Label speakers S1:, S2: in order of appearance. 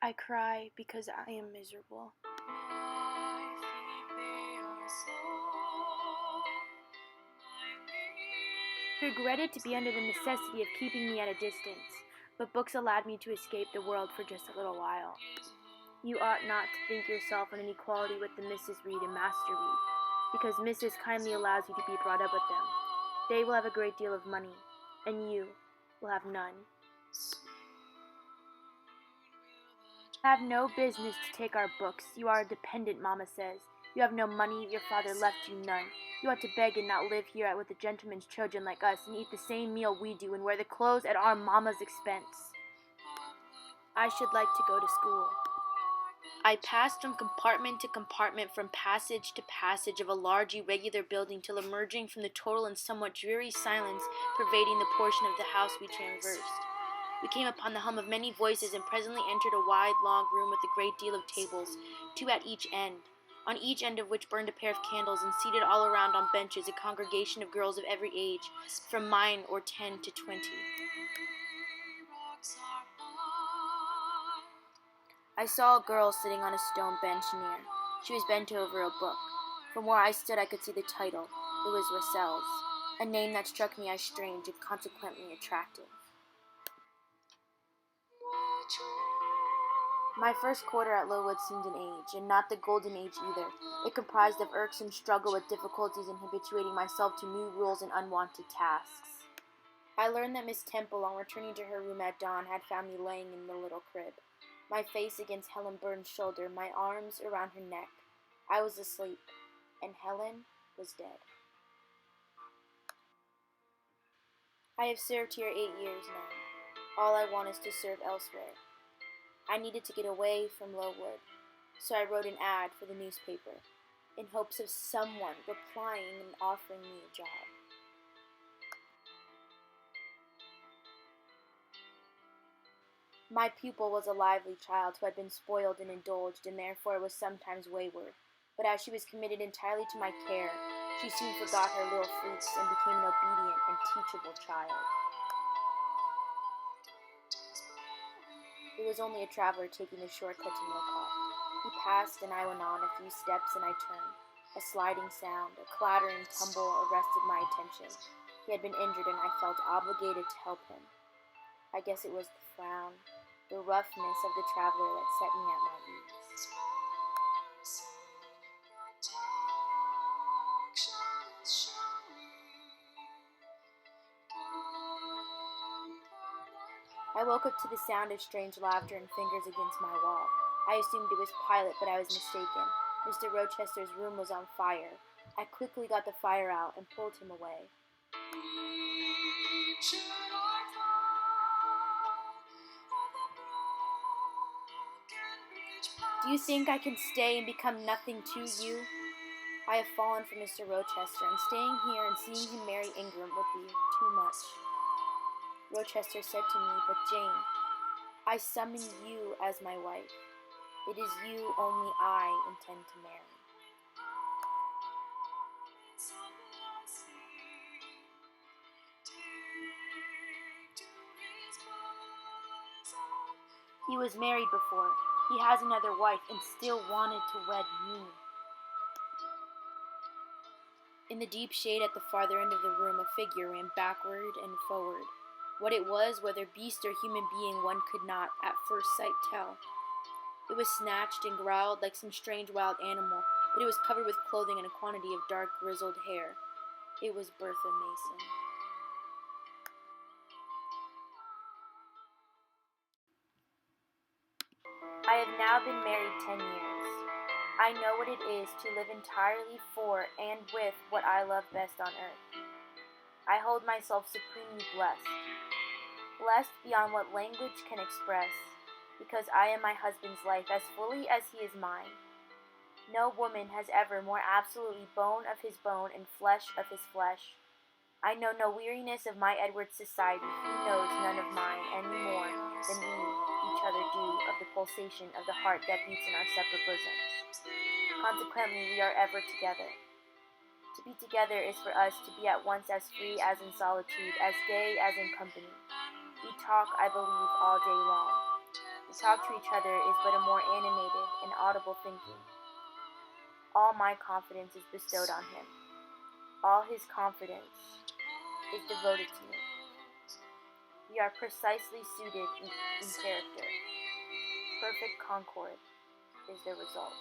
S1: I cry because I am miserable. I regretted to be under the necessity of keeping me at a distance, but books allowed me to escape the world for just a little while. You ought not to think yourself on an equality with the Mrs. Reed and Master Reed, because Mrs. kindly allows you to be brought up with them. They will have a great deal of money, and you will have none. You have no business to take our books. You are a dependent, Mama says. You have no money, your father left you none. You ought to beg and not live here with the gentlemen's children like us, and eat the same meal we do, and wear the clothes at our mamma's expense. I should like to go to school. I passed from compartment to compartment, from passage to passage of a large irregular building, till emerging from the total and somewhat dreary silence pervading the portion of the house we traversed, we came upon the hum of many voices, and presently entered a wide, long room with a great deal of tables, two at each end, on each end of which burned a pair of candles, and seated all around on benches a congregation of girls of every age, from 9 or 10 to 20. I saw a girl sitting on a stone bench near. She was bent over a book. From where I stood I could see the title. It was Roussel's, a name that struck me as strange and consequently attractive. My first quarter at Lowood seemed an age, and not the golden age either. It comprised of irksome struggle with difficulties in habituating myself to new rules and unwonted tasks. I learned that Miss Temple, on returning to her room at dawn, had found me laying in the little crib, my face against Helen Burns' shoulder, my arms around her neck. I was asleep, and Helen was dead. I have served here 8 years now. All I want is to serve elsewhere. I needed to get away from Lowood, so I wrote an ad for the newspaper, in hopes of someone replying and offering me a job. My pupil was a lively child who had been spoiled and indulged, and therefore was sometimes wayward. But as she was committed entirely to my care, she soon forgot her little freaks and became an obedient and teachable child. It was only a traveler taking the short cut to Millcote. He passed, and I went on a few steps, and I turned. A sliding sound, a clatter and tumble arrested my attention. He had been injured, and I felt obligated to help him. I guess it was the frown, the roughness of the traveler that set me at my ease. I woke up to the sound of strange laughter and fingers against my wall. I assumed it was Pilate, but I was mistaken. Mr. Rochester's room was on fire. I quickly got the fire out and pulled him away. Do you think I can stay and become nothing to you? I have fallen for Mr. Rochester, and staying here and seeing him marry Ingram would be too much. Rochester said to me, "But Jane, I summon you as my wife. It is you only I intend to marry." He was married before. He has another wife and still wanted to wed me. In the deep shade at the farther end of the room, a figure ran backward and forward. What it was, whether beast or human being, one could not at first sight tell. It was snatched and growled like some strange wild animal, but it was covered with clothing and a quantity of dark grizzled hair. It was Bertha Mason. I have now been married 10 years. I know what it is to live entirely for and with what I love best on earth. I hold myself supremely blessed. Blessed beyond what language can express, because I am my husband's life as fully as he is mine. No woman has ever more absolutely bone of his bone and flesh of his flesh. I know no weariness of my Edward's society. He knows none of mine any more than we each other do of the pulsation of the heart that beats in our separate bosoms. Consequently, we are ever together. To be together is for us to be at once as free as in solitude, as gay as in company. We talk, I believe, all day long. To talk to each other is but a more animated and audible thinking. All my confidence is bestowed on him. All his confidence is devoted to me. We are precisely suited in character. Perfect concord is the result.